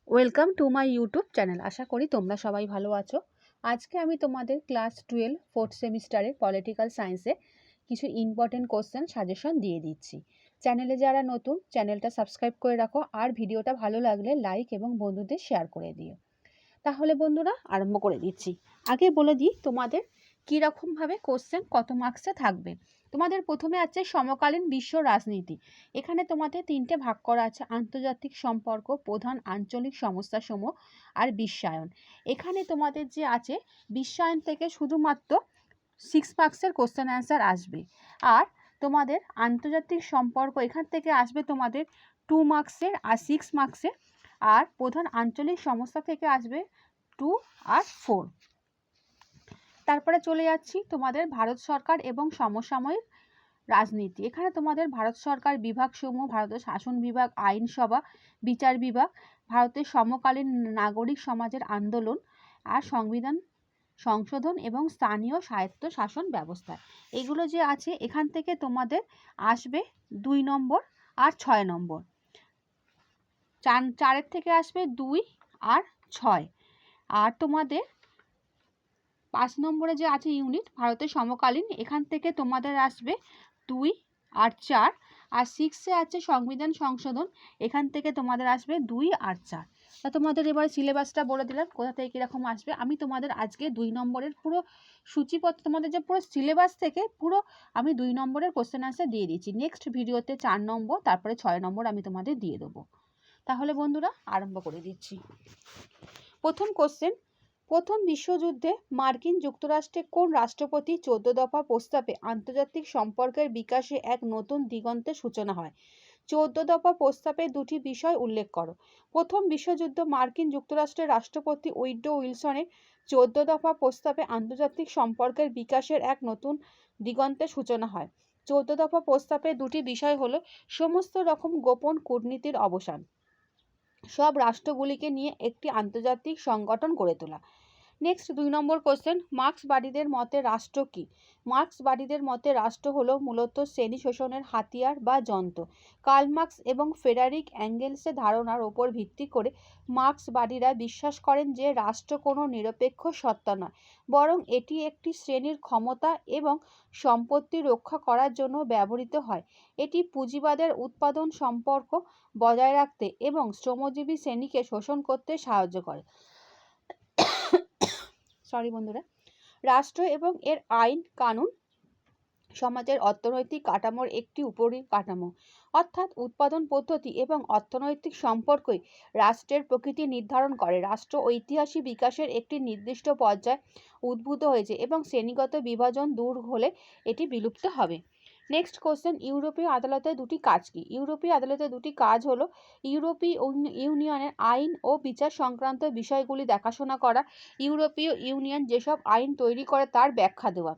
Welcome to my YouTube channel. আশা করি তোমরা সবাই ভালো আছো। আজকে আমি তোমাদের ক্লাস 12 ফোর্থ সেমিস্টারের পলিটিক্যাল সায়েন্সে কিছু ইম্পর্টেন্ট কোশ্চেন সাজেশন দিয়ে দিচ্ছি। চ্যানেলে যারা নতুন, চ্যানেলটা সাবস্ক্রাইব করে রাখো, আর ভিডিওটা ভালো লাগলে লাইক এবং বন্ধুদের শেয়ার করে দিও। তাহলে বন্ধুরা আরম্ভ করে দিচ্ছি। আগে বলে দিই তোমাদের কীরকমভাবে কোশ্চেন কত মার্কসে থাকবে। তোমাদের প্রথমে আছে সমকালীন বিশ্ব রাজনীতি। এখানে তোমাদের তিনটে ভাগ করা আছে: আন্তর্জাতিক সম্পর্ক, প্রধান আঞ্চলিক সমস্যাসমূহ আর বিশ্বায়ন। এখানে তোমাদের যে আছে বিশ্বায়ন থেকে শুধুমাত্র 6 মার্কসের কোশ্চেন অ্যান্সার আসবে। আর তোমাদের আন্তর্জাতিক সম্পর্ক এখান থেকে আসবে তোমাদের 2 মার্কসের আর 6 মার্কসের। আর প্রধান আঞ্চলিক সমস্যা থেকে আসবে 2 আর 4। তারপরে চলে যাচ্ছি তোমাদের ভারত সরকার এবং সমসাময়িক রাজনীতি। এখানে তোমাদের ভারত সরকার বিভাগসমূহ: ভারতের শাসন বিভাগ, আইনসভা, বিচার বিভাগ, ভারতের সমকালীন নাগরিক সমাজের আন্দোলন আর সংবিধান সংশোধন এবং স্থানীয় স্বায়ত্ত শাসন ব্যবস্থা। এগুলো যে আছে এখান থেকে তোমাদের আসবে 2 নম্বর আর 6 নম্বর। 4-এর থেকে আসবে 2 আর 6। আর তোমাদের 5 নম্বরে যে আছে ইউনিট ভারতের সমকালীন, এখান থেকে তোমাদের আসবে 2 আর 4। আর 6-এ আছে সংবিধান সংশোধন, এখান থেকে তোমাদের আসবে 2 আর 4। তা তোমাদের এবার সিলেবাসটা বলে দিলাম কোথা থেকে কীরকম আসবে। আমি তোমাদের আজকে 2 নম্বরের পুরো সূচিপত্র, তোমাদের যে পুরো সিলেবাস থেকে পুরো আমি 2 নম্বরের কোশ্চেন আনসার দিয়ে দিচ্ছি। নেক্সট ভিডিওতে 4 নম্বর তারপরে 6 নম্বর আমি তোমাদের দিয়ে দেবো। তাহলে বন্ধুরা আরম্ভ করে দিচ্ছি। প্রথম কোশ্চেন: প্রথম বিশ্বযুদ্ধে মার্কিন যুক্তরাষ্ট্রে কোন রাষ্ট্রপতি 14 দফা প্রস্তাবে আন্তর্জাতিক সম্পর্কের বিকাশে এক নতুন দিগন্তের সূচনা হয়? 14 দফা প্রস্তাবে দুটি বিষয় উল্লেখ করো। প্রথম বিশ্বযুদ্ধ মার্কিন যুক্তরাষ্ট্রের রাষ্ট্রপতি উইড্রো উইলসনের 14 দফা প্রস্তাবে আন্তর্জাতিক সম্পর্কের বিকাশের এক নতুন দিগন্তের সূচনা হয়। 14 দফা প্রস্তাবের দুটি বিষয় হলো: সমস্ত রকম গোপন কূটনীতির অবসান, সব রাষ্ট্রগুলিকে নিয়ে একটি আন্তর্জাতিক সংগঠন গড়ে তোলা। নেক্সট 2 নম্বর কোশ্চেন: মার্ক্সবাদীদের মতে রাষ্ট্র কি? মার্ক্সবাদীদের মতে রাষ্ট্র হলো মূলত শ্রেণী শোষণের হাতিয়ার বা যন্ত্র। কার্ল মার্ক্স এবং ফ্রেডারিক অ্যাঙ্গেলসের ধারণার উপর ভিত্তি করে মার্ক্সবাদীরা বিশ্বাস করেন যে রাষ্ট্র কোনো নিরপেক্ষ সত্তা নয়, বরং এটি একটি শ্রেণীর ক্ষমতা এবং সম্পত্তি রক্ষা করার জন্য ব্যবহৃত হয়। এটি পুঁজিবাদের উৎপাদন সম্পর্ক বজায় রাখতে এবং শ্রমজীবী শ্রেণীকে শোষণ করতে সাহায্য করে। বন্ধুরা, রাষ্ট্র এবং এর আইন কানুন সমাজের অর্থনৈতিক কাঠামোর একটি উপরিকাঠামো, অর্থাৎ উৎপাদন পদ্ধতি এবং অর্থনৈতিক সম্পর্কই রাষ্ট্রের প্রকৃতি নির্ধারণ করে। রাষ্ট্র ঐতিহাসিক বিকাশের একটি নির্দিষ্ট পর্যায়ে উদ্ভূত হয়েছে এবং শ্রেণীগত বিভাজন দূর হলে এটি বিলুপ্ত হবে। নেক্সট কোশ্চেন: ইউরোপীয় আদালতের দুটি কাজ কি? ইউরোপীয় আদালতের দুটি কাজ হলো ইউরোপীয় ইউনিয়নের আইন ও বিচার সংক্রান্ত বিষয়গুলি দেখাশোনা করা, ইউরোপীয় ইউনিয়ন যেসব আইন তৈরি করে তার ব্যাখ্যা দেওয়া।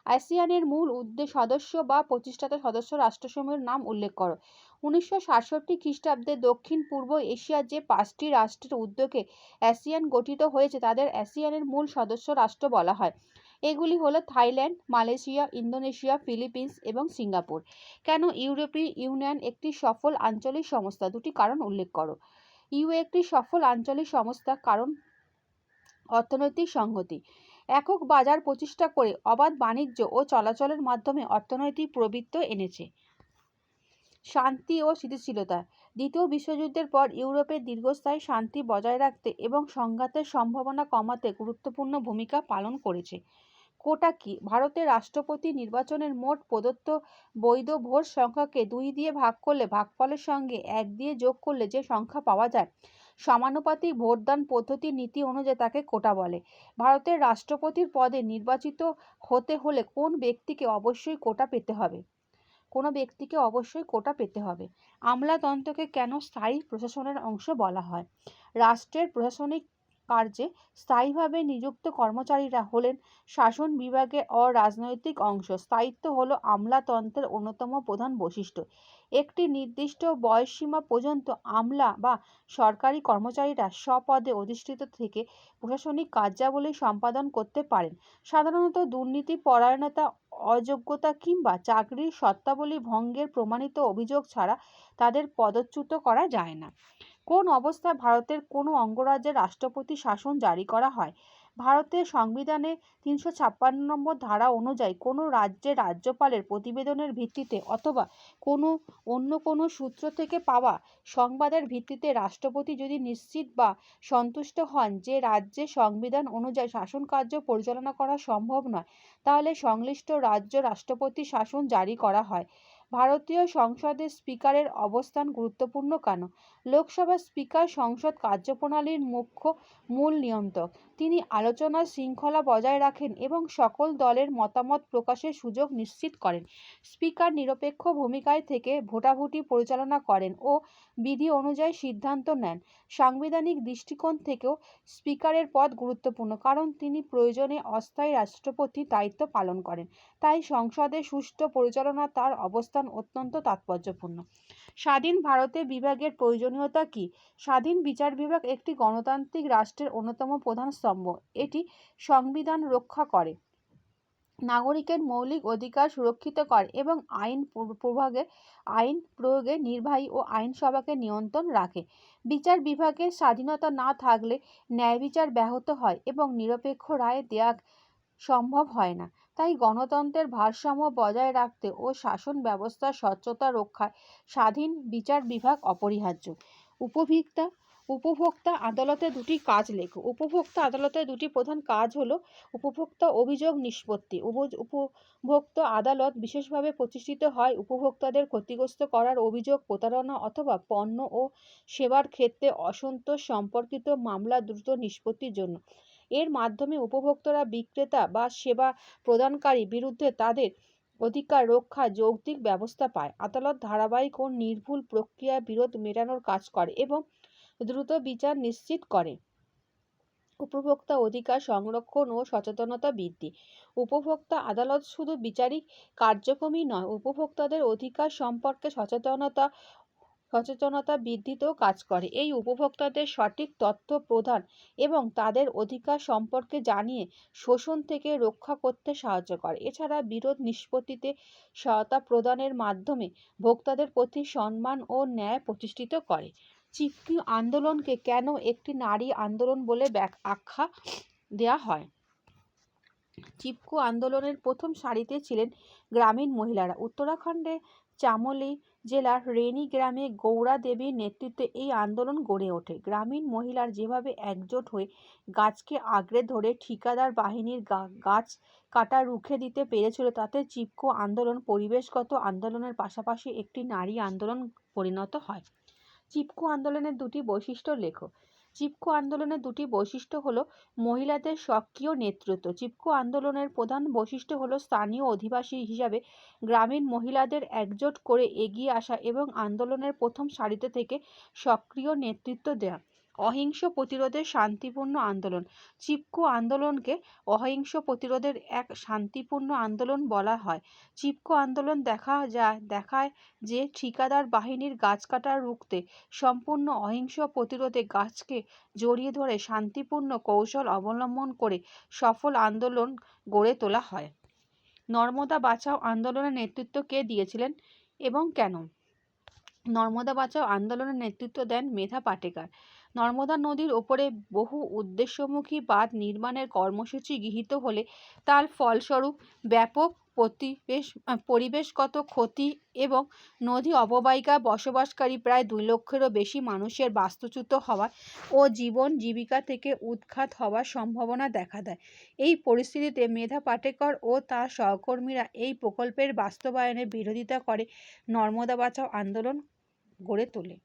আসিয়ানের মূল সদস্য বা প্রতিষ্ঠাতা সদস্য রাষ্ট্রসমূহের নাম উল্লেখ করো। 1967 খ্রিস্টাব্দে দক্ষিণ পূর্ব এশিয়ার যে 5টি রাষ্ট্রের উদ্যোগে আসিয়ান গঠিত হয়েছে তাদের আসিয়ানের মূল সদস্য রাষ্ট্র বলা হয়। এগুলি হলো থাইল্যান্ড, মালয়েশিয়া, ইন্দোনেশিয়া, ফিলিপিন্স এবং সিঙ্গাপুর। কেন ইউরোপীয় ইউনিয়ন একটি সফল আঞ্চলিক সংস্থা? দুটি কারণ উল্লেখ করো। একটি সফল আঞ্চলিক সংস্থা কারণ অর্থনৈতিক সংহতি, একক বাজার প্রতিষ্ঠা করে অবাধ বাণিজ্য ও চলাচলের মাধ্যমে অর্থনৈতিক প্রবৃদ্ধি এনেছে। শান্তি ও স্থিতিশীলতা, দ্বিতীয় বিশ্বযুদ্ধের পর ইউরোপের দীর্ঘস্থায়ী শান্তি বজায় রাখতে এবং সংঘাতের সম্ভাবনা কমাতে গুরুত্বপূর্ণ ভূমিকা পালন করেছে। কোটা কি? ভারতের রাষ্ট্রপতি নির্বাচনের মোট প্রদত্ত বৈধ ভোট সংখ্যাকে 2 দিয়ে ভাগ করলে ভাগফলের সঙ্গে 1 দিয়ে যোগ করলে যে সংখ্যা পাওয়া যায়, সমানুপাতিক ভোটদান পদ্ধতির নীতি অনুযায়ী তাকে কোটা বলে। ভারতের রাষ্ট্রপতির পদে নির্বাচিত হতে হলে কোন ব্যক্তিকে অবশ্যই কোটা পেতে হবে? আমলাতন্ত্রকে কেন স্থায়ী প্রশাসনের অংশ বলা হয়? রাষ্ট্রের প্রশাসনিক কার্যে স্থায়ীভাবে নিযুক্ত কর্মচারীরা হলেন শাসন বিভাগের অরাজনৈতিক অংশ। স্থায়িত্ব হলো আমলাতন্ত্রের অন্যতম প্রধান বৈশিষ্ট্য। একটি নির্দিষ্ট বয়সসীমা পর্যন্ত আমলা বা সরকারি কর্মচারীরা স্বপদে অধিষ্ঠিত থেকে প্রশাসনিক কার্যাবলী সম্পাদন করতে পারেন। সাধারণত দুর্নীতি পরায়ণতা, অযোগ্যতা কিংবা চাকরির শর্তাবলী ভঙ্গের প্রমাণিত অভিযোগ ছাড়া তাদের পদচ্যুত করা যায় না। কোন অবস্থায় ভারতের কোনো অঙ্গরাজ্যের রাষ্ট্রপতি শাসন জারি করা হয়? ভারতের সংবিধানে 356 নম্বর ধারা অনুযায়ী কোনো রাজ্যের রাজ্যপালের প্রতিবেদনের ভিত্তিতে অথবা অন্য কোনো সূত্র থেকে পাওয়া সংবাদের ভিত্তিতে রাষ্ট্রপতি যদি নিশ্চিত বা সন্তুষ্ট হন যে রাজ্যের সংবিধান অনুযায়ী শাসন কার্য পরিচালনা করা সম্ভব নয়, তাহলে সংশ্লিষ্ট রাজ্য রাষ্ট্রপতি শাসন জারি করা হয়। ভারতীয় সংসদের স্পিকারের অবস্থান গুরুত্বপূর্ণ কেন? লোকসভার স্পিকার সংসদ কার্যপ্রণালীর মূল নিয়ন্ত্রক। তিনি আলোচনার শৃঙ্খলা বজায় রাখেন এবং সকল দলের মতামত প্রকাশের সুযোগ নিশ্চিত করেন। স্পিকার নিরপেক্ষ ভূমিকায় থেকে ভোটাভুটি পরিচালনা করেন ও বিধি অনুযায়ী সিদ্ধান্ত নেন। সাংবিধানিক দৃষ্টিকোণ থেকেও স্পিকারের পদ গুরুত্বপূর্ণ, কারণ তিনি প্রয়োজনে অস্থায়ী রাষ্ট্রপতির দায়িত্ব পালন করেন। তাই সংসদের সুষ্ঠু পরিচালনা তার অবস্থান অত্যন্ত তাৎপর্যপূর্ণ। স্বাধীন ভারতে বিভাগের প্রয়োজনীয়তা কী? স্বাধীন বিচার বিভাগ একটি গণতান্ত্রিক রাষ্ট্রের অন্যতম প্রধান স্তম্ভ। এটি সংবিধান রক্ষা করে, নাগরিকের মৌলিক অধিকার সুরক্ষিত করে এবং আইন প্রয়োগে নির্বাহী ও আইনসভাকে নিয়ন্ত্রণ রাখে। বিচার বিভাগের স্বাধীনতা না থাকলে ন্যায় বিচার ব্যাহত হয় এবং নিরপেক্ষ রায় দেয়া সম্ভব হয় না। তাই গণতন্ত্রের ভারসাম্য বজায় রাখতে ও শাসন ব্যবস্থার স্বচ্ছতা রক্ষায় স্বাধীন বিচার বিভাগ অপরিহার্য। উপভোক্তা আদালতের দুটি কাজ লেখো। উপভোক্তা আদালতের দুটি প্রধান কাজ হলো উপভোক্তা অভিযোগ নিষ্পত্তি। উপভোক্তা আদালত বিশেষভাবে প্রতিষ্ঠিত হয় উপভোক্তাদের ক্ষতিগ্রস্ত করার অভিযোগ, প্রতারণা অথবা পণ্য ও সেবার ক্ষেত্রে অসন্তোষ সম্পর্কিত মামলা দ্রুত নিষ্পত্তির জন্য। এর মাধ্যমে উপভোক্তারা বিক্রেতা বা সেবা প্রদানকারীর বিরুদ্ধে তাদের অধিকার রক্ষার যৌক্তিক ব্যবস্থা পায়। আদালত ধারাবাহিক ও নির্ভুল প্রক্রিয়ায় বিরোধ মেটানোর কাজ করে এবং দ্রুত বিচার নিশ্চিত করে। উপভোক্তা অধিকার সংরক্ষণ ও সচেতনতা বৃদ্ধি। উপভোক্তা আদালত শুধু বিচারিক কার্যক্রমই নয়, উপভোক্তাদের অধিকার সম্পর্কে সচেতনতা বৃদ্ধিতেও কাজ করে। এই উপভোক্তাদের সঠিক তথ্য প্রদান এবং তাদের অধিকার সম্পর্কে জানিয়ে শোষণ থেকে রক্ষা করতে সাহায্য করে। এছাড়া বিরোধ নিষ্পত্তিতে সহায়তা প্রদানের মাধ্যমে ভোক্তাদের প্রতি সম্মান ও ন্যায় প্রতিষ্ঠিত করে। চিপকো আন্দোলনকে কেন একটি নারী আন্দোলন বলে আখ্যা দেওয়া হয়? চিপকো আন্দোলনের প্রথম সারিতে ছিলেন গ্রামীণ মহিলারা। উত্তরাখণ্ডের চামোলি জেলার রেনি গ্রামে গৌরা দেবীর নেতৃত্বে এই আন্দোলন গড়ে ওঠে। গ্রামীণ মহিলারা যেভাবে একজোট হয়ে গাছকে আঁকড়ে ধরে ঠিকাদার বাহিনীর গাছ কাটা রুখে দিতে পেরেছিল, তাতে চিপকো আন্দোলন পরিবেশগত আন্দোলনের পাশাপাশি একটি নারী আন্দোলন পরিণত হয়। চিপকো আন্দোলনের দুটি বৈশিষ্ট্য লেখো। চিপকো আন্দোলনের দুটি বৈশিষ্ট্য হলো মহিলাদের সক্রিয় নেতৃত্ব। চিপকো আন্দোলনের প্রধান বৈশিষ্ট্য হলো স্থানীয় অধিবাসী হিসাবে গ্রামীণ মহিলাদের একজোট করে এগিয়ে আসা এবং আন্দোলনের প্রথম সারিতে থেকে সক্রিয় নেতৃত্ব দেওয়া। অহিংস প্রতিরোধের শান্তিপূর্ণ আন্দোলন। চিপকো আন্দোলনকে অহিংস প্রতিরোধের এক শান্তিপূর্ণ আন্দোলন বলা হয়। চিপকো আন্দোলন দেখায় যে ঠিকাদার বাহিনীর গাছ কাটা রুখতে সম্পূর্ণ অহিংস প্রতিরোধে গাছকে জড়িয়ে ধরে শান্তিপূর্ণ কৌশল অবলম্বন করে সফল আন্দোলন গড়ে তোলা হয়। নর্মদা বাঁচাও আন্দোলনের নেতৃত্ব কে দিয়েছিলেন এবং কেন? নর্মদা বাঁচাও আন্দোলনের নেতৃত্ব দেন মেধা পাটেকার। নর্মদা নদীর ওপরে বহু উদ্দেশ্যমুখী বাঁধ নির্মাণের কর্মসূচি গৃহীত হলে তার ফলস্বরূপ ব্যাপক পরিবেশগত ক্ষতি এবং নদী অববাহিকায় বসবাসকারী প্রায় 2 লক্ষেরও বেশি মানুষের বাস্তুচ্যুত হওয়া ও জীবন জীবিকা থেকে উৎখাত হওয়ার সম্ভাবনা দেখা দেয়। এই পরিস্থিতিতে মেধা পাটেকর ও তার সহকর্মীরা এই প্রকল্পের বাস্তবায়নের বিরোধিতা করে নর্মদা বাঁচাও আন্দোলন গড়ে তোলে।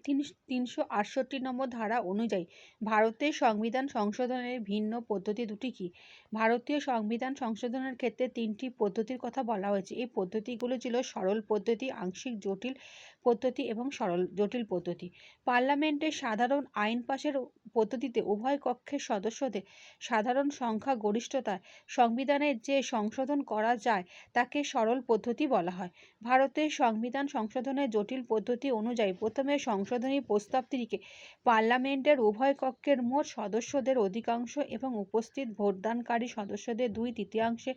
368 নম্বর ধারা অনুযায়ী ভারতের সংবিধান সংশোধনের ভিন্ন পদ্ধতি দুটি কি? ভারতীয় সংবিধান সংশোধনের ক্ষেত্রে 3টি পদ্ধতির কথা বলা হয়েছে। এই পদ্ধতিগুলো ছিল সরল পদ্ধতি, আংশিক জটিল পদ্ধতি এবং জটিল পদ্ধতি। পার্লামেন্টের সাধারণ আইন পাশের পদ্ধতিতে উভয় কক্ষের সদস্যদের সাধারণ সংখ্যা গরিষ্ঠতায় সংবিধানের যে সংশোধন করা যায় তাকে সরল পদ্ধতি বলা হয়। ভারতের সংবিধান সংশোধনের জটিল পদ্ধতি অনুযায়ী প্রথমে সংশোধনী প্রস্তাবটিকে পার্লামেন্টের উভয় কক্ষের মোট সদস্যদের অধিকাংশ এবং উপস্থিত ভোটদানকারী সদস্যদের 2/3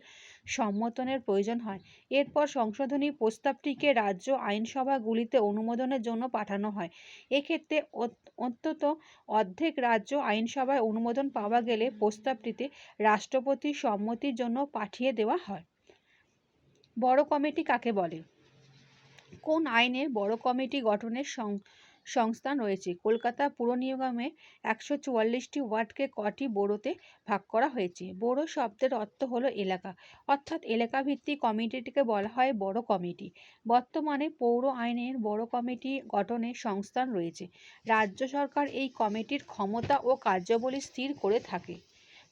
সম্মতনের প্রয়োজন হয়। এরপর সংশোধনী প্রস্তাবটিকে রাজ্য আইনসভাগুলিতে রাষ্ট্রপতিতে অনুমোদনের জন্য পাঠানো হয়। এক্ষেত্রে অন্তত অর্ধেক রাজ্য আইনসভায় অনুমোদন পাওয়া গেলে প্রস্তাবটিতে রাষ্ট্রপতির সম্মতির জন্য পাঠিয়ে দেওয়া হয়। বড় কমিটি কাকে বলে? কোন আইনে বড় কমিটি গঠনের সংস্থান রয়েছে? কলকাতা পুর নিগমে 144টি ওয়ার্ডকে কটি বোরোতে ভাগ করা হয়েছে? বোরো শব্দের অর্থ হলো এলাকা, অর্থাৎ এলাকাভিত্তিক কমিটিটিকে বলা হয় বড় কমিটি। বর্তমানে পৌর আইনের বড় কমিটি গঠনের সংস্থান রয়েছে। রাজ্য সরকার এই কমিটির ক্ষমতা ও কার্যাবলী স্থির করে থাকে।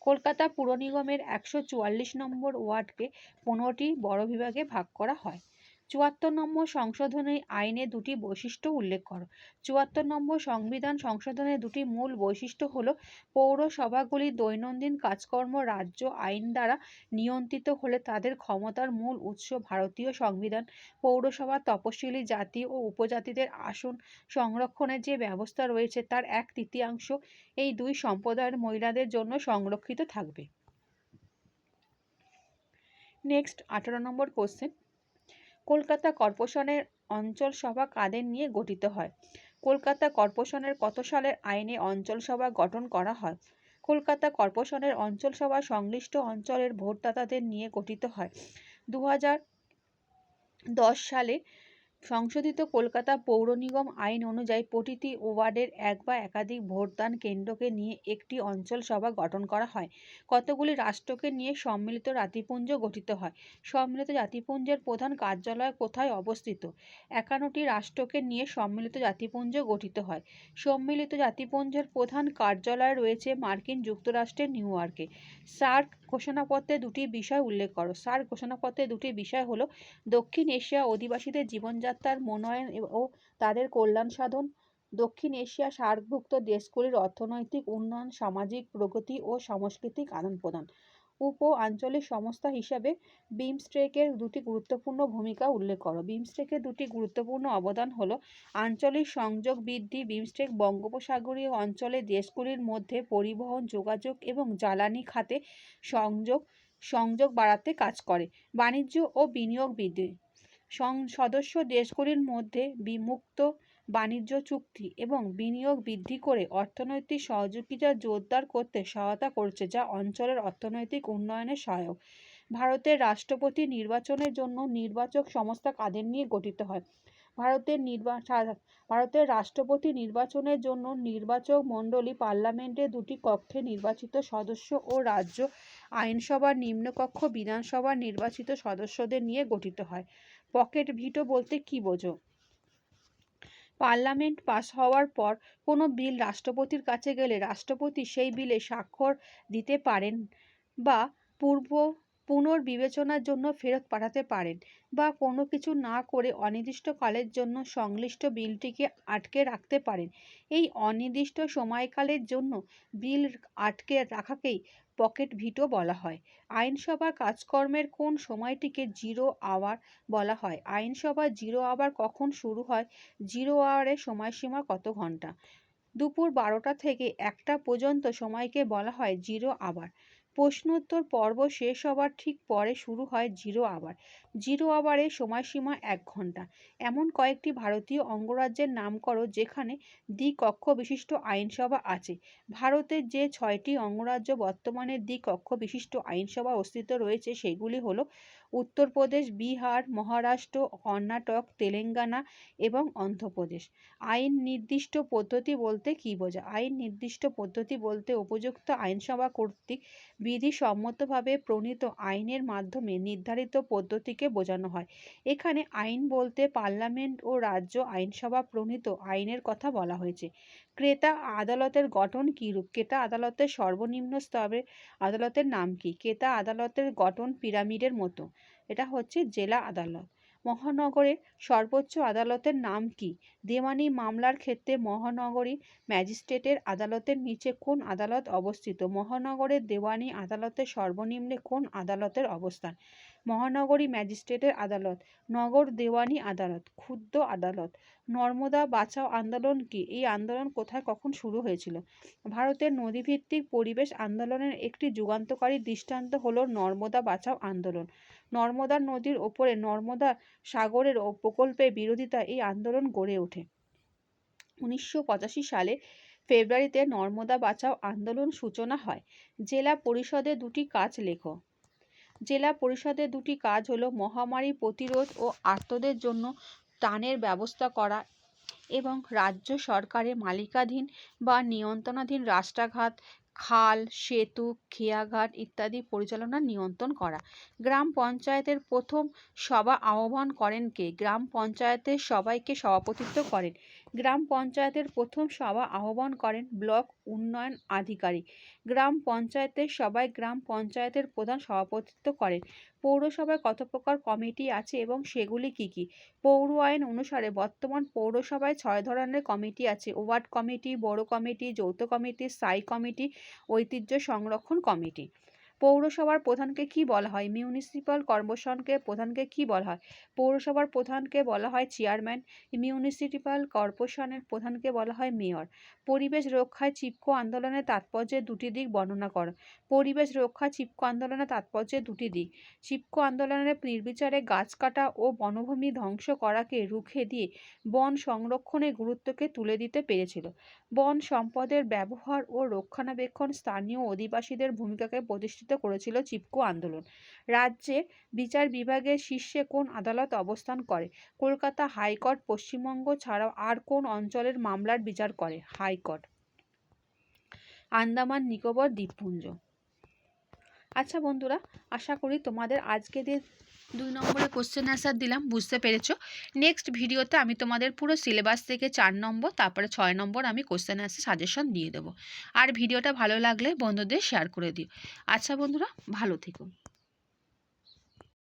কলকাতা পুর নিগমের 144 নম্বর ওয়ার্ডকে 15টি বড় বিভাগে ভাগ করা হয়। 74 নম্বর সংশোধনী আইনে দুটি বৈশিষ্ট্য উল্লেখ করো। 74 নম্বর সংবিধান সংশোধনের দুটি মূল বৈশিষ্ট্য হল পৌরসভাগুলির দৈনন্দিন কাজকর্ম রাজ্য আইন দ্বারা নিয়ন্ত্রিত হলে তাদের ক্ষমতার মূল উৎস ভারতীয় সংবিধান। পৌরসভা তপশিলি জাতি ও উপজাতিদের আসন সংরক্ষণের যে ব্যবস্থা রয়েছে তার 1/3 এই দুই সম্প্রদায়ের মহিলাদের জন্য সংরক্ষিত থাকবে। নেক্সট 18 নম্বর কোশ্চেন, কলকাতা কর্পোরেশনের অঞ্চল সভা কাদের নিয়ে গঠিত হয়? কলকাতা কর্পোরেশনের কত সালের আইনে অঞ্চল সভা গঠন করা হয়? কলকাতা কর্পোরেশনের অঞ্চল সভা সংশ্লিষ্ট অঞ্চলের ভোটদাতাদের নিয়ে গঠিত হয়। 2010 সালে সংশোধিত কলকাতা পৌর নিগম আইন অনুযায়ী প্রতিটি ওয়ার্ডের এক বা একাধিক ভোটদান কেন্দ্রকে নিয়ে একটি অঞ্চল সভা গঠন করা হয়। কতগুলি রাষ্ট্রকে নিয়ে সম্মিলিত জাতিপুঞ্জ গঠিত হয়? সম্মিলিত জাতিপুঞ্জের প্রধান কার্যালয় কোথায় অবস্থিত? 51টি রাষ্ট্রকে নিয়ে সম্মিলিত জাতিপুঞ্জ গঠিত হয়। সম্মিলিত জাতিপুঞ্জের প্রধান কার্যালয় রয়েছে মার্কিন যুক্তরাষ্ট্রের নিউ ইয়র্কে। সার্ক ঘোষণাপত্রে দুটি বিষয় উল্লেখ করো। সার্ক ঘোষণাপত্রে দুটি বিষয় হলো দক্ষিণ এশিয়া অধিবাসীদের জীবনযাত্রার উন্নয়ন ও তাদের কল্যাণ সাধন, দক্ষিণ এশিয়া সার্কভুক্ত দেশগুলির অর্থনৈতিক উন্নয়ন, সামাজিক প্রগতি ও সাংস্কৃতিক আদান প্রদান। উপ আঞ্চলিক সংস্থা হিসাবে বিমস্টেকের দুটি গুরুত্বপূর্ণ ভূমিকা উল্লেখ করো। বিমস্টেকের দুটি গুরুত্বপূর্ণ অবদান হলো আঞ্চলিক সংযোগ বৃদ্ধি। বিমস্টেক বঙ্গোপসাগরীয় অঞ্চলের দেশগুলির মধ্যে পরিবহন, যোগাযোগ এবং জ্বালানি খাতে সংযোগ বাড়াতে কাজ করে। বাণিজ্য ও বিনিয়োগ বৃদ্ধি। সদস্য দেশগুলির মধ্যে মুক্ত বাণিজ্য চুক্তি এবং বিনিয়োগ বৃদ্ধি করে অর্থনৈতিক সহযোগিতা জোরদার করতে সহায়তা করছে, যা অঞ্চলের অর্থনৈতিক উন্নয়নে সহায়ক। ভারতের রাষ্ট্রপতি নির্বাচনের জন্য নির্বাচক সংস্থা কাদের নিয়ে গঠিত হয়? ভারতের রাষ্ট্রপতি নির্বাচনের জন্য নির্বাচক মণ্ডলী পার্লামেন্টের দুটি কক্ষে নির্বাচিত সদস্য ও রাজ্য আইনসভার নিম্নকক্ষ বিধানসভার নির্বাচিত সদস্যদের নিয়ে গঠিত হয়। পকেট ভিটো বলতে কি বোঝো? পার্লামেন্ট পাস হওয়ার পর কোনো বিল রাষ্ট্রপতির কাছে গেলে রাষ্ট্রপতি সেই বিলে স্বাক্ষর দিতে পারেন বা পুনর্বিবেচনার জন্য ফেরত পাঠাতে পারেন, বা কোনো কিছু না করে অনির্দিষ্টকালের জন্য সংশ্লিষ্ট বিলটিকে আটকে রাখতে পারেন। এই অনির্দিষ্ট সময়কালের জন্য বিল আটকে রাখাকেই পকেট ভিটো বলা হয়। আইনসভার কাজকর্মের কোন সময়টিকে জিরো আওয়ার বলা হয়? আইনসভার জিরো আওয়ার কখন শুরু হয়? জিরো আওয়ারের সময়সীমা কত ঘন্টা? দুপুর 12টা থেকে 1টা পর্যন্ত সময়কে বলা হয় জিরো আওয়ার। প্রশ্নোত্তর পর্ব শেষ হবার ঠিক পরে শুরু হয় জিরো আওয়ার। জিরো আওয়ারের সময়সীমা 1 ঘন্টা। এমন কয়েকটি ভারতীয় অঙ্গরাজ্যের নাম করো যেখানে দ্বিকক্ষ বিশিষ্ট আইনসভা আছে। ভারতের যে 6টি অঙ্গরাজ্য বর্তমানে দ্বিকক্ষ বিশিষ্ট আইনসভা অস্তিত্ব রয়েছে সেগুলি হলো উত্তরপ্রদেশ, বিহার, মহারাষ্ট্র, কর্ণাটক, তেলেঙ্গানা এবং অন্ধ্রপ্রদেশ। আইন নির্দিষ্ট পদ্ধতি বলতে কি বোঝায়? আইন নির্দিষ্ট পদ্ধতি বলতে উপযুক্ত আইনসভা কর্তৃক বিধিসম্মতভাবে প্রণীত আইনের মাধ্যমে নির্ধারিত পদ্ধতিকে বোঝানো হয়। এখানে আইন বলতে পার্লামেন্ট ও রাজ্য আইনসভা প্রণীত আইনের কথা বলা হয়েছে। ক্রেতা আদালতের গঠন কিরূপ? ক্রেতা আদালতের সর্বনিম্ন স্তরের আদালতের নাম কি? ক্রেতা আদালতের গঠন পিরামিডের মতো। এটা হচ্ছে জেলা আদালত। মহানগরের সর্বোচ্চ আদালতের নাম কি? দেওয়ানি মামলার ক্ষেত্রে মহানগরী ম্যাজিস্ট্রেটের আদালতের নিচে কোন আদালত অবস্থিত? মহানগরের দেওয়ানি আদালতের সর্বনিম্নে কোন আদালতের অবস্থান? মহানগরী ম্যাজিস্ট্রেটের আদালত। নগর দেওয়ানি আদালত। ক্ষুদ্র আদালত। নর্মদা বাঁচাও আন্দোলন কি? এই আন্দোলন কোথায় কখন শুরু হয়েছিল? ভারতের নদীভিত্তিক পরিবেশ আন্দোলনের একটি যুগান্তকারী দৃষ্টান্ত হলো নর্মদা বাঁচাও আন্দোলন। নর্মদা নদীর ওপরে নর্মদা সাগরের প্রকল্পের বিরোধিতায় এই আন্দোলন গড়ে ওঠে। 1985 সালে ফেব্রুয়ারিতে নর্মদা বাঁচাও আন্দোলন সূচনা হয়। জেলা পরিষদের দুটি কাজ লেখো। জেলা পরিষদের দুটি কাজ হলো মহামারী প্রতিরোধ ও আর্তদের জন্য ত্রাণের ব্যবস্থা করা এবং রাজ্য সরকারের মালিকাধীন বা নিয়ন্ত্রণাধীন রাস্তাঘাট, খাল, সেতু, খেয়াঘাট ইত্যাদি পরিচালনা নিয়ন্ত্রণ করা। গ্রাম পঞ্চায়েতের প্রথম সভা আহ্বান করেন কে? গ্রাম পঞ্চায়েতের সবাইকে সভাপতিত্ব করেন। গ্রাম পঞ্চায়েতের প্রথম সভা আহ্বান করেন ব্লক উন্নয়ন আধিকারিক। গ্রাম পঞ্চায়েতের সভায় গ্রাম পঞ্চায়েতের প্রধান সভাপতিত্ব করেন। পৌরসভায় কত প্রকার কমিটি আছে এবং সেগুলি কি কি? পৌর আইন অনুসারে বর্তমান পৌরসভায় 6 ধরনের কমিটি আছে: ওয়ার্ড কমিটি, বড় কমিটি, যৌথ কমিটি, স্থায়ী কমিটি, ঐতিহ্য সংরক্ষণ কমিটি। পৌরসভার প্রধানকে কি বলা হয়? মিউনিসিপ্যাল কর্পোরেশনকে প্রধানকে কি বলা হয়? পৌরসভার প্রধানকে বলা হয় চেয়ারম্যান। মিউনিসিপ্যাল কর্পোরেশনের প্রধানকে বলা হয় মেয়র। পরিবেশ রক্ষায় চিপকো আন্দোলনের তাৎপর্যের দুটি দিক বর্ণনা করো। পরিবেশ রক্ষায় চিপকো আন্দোলনের তাৎপর্যের দুটি দিক। চিপকো আন্দোলনের নির্বিচারে গাছ কাটা ও বনভূমি ধ্বংস করাকে রুখে দিয়ে বন সংরক্ষণের গুরুত্বকে তুলে দিতে পেরেছিল। বন সম্পদের ব্যবহার ও রক্ষণাবেক্ষণ স্থানীয় অধিবাসীদের ভূমিকাকে প্রতিষ্ঠিত করেছিল চিপকো আন্দোলন। রাজ্যে বিচার বিভাগের শীর্ষে কোন আদালত অবস্থান করে? কলকাতা হাইকোর্ট পশ্চিমবঙ্গ ছাড়াও আর কোন অঞ্চলের মামলার বিচার করে? হাইকোর্ট। আন্দামান নিকোবর দ্বীপপুঞ্জ। আচ্ছা বন্ধুরা, আশা করি তোমাদের আজকে যে 2 নম্বরের কোশ্চেন অ্যান্সার দিলাম বুঝতে পেরেছো। নেক্সট ভিডিওতে আমি তোমাদের পুরো সিলেবাস থেকে 4 নম্বর তারপরে 6 নম্বর আমি কোশ্চেন অ্যান্সার সাজেশন দিয়ে দেবো। আর ভিডিওটা ভালো লাগলে বন্ধুদের শেয়ার করে দিও। আচ্ছা বন্ধুরা, ভালো থেকো।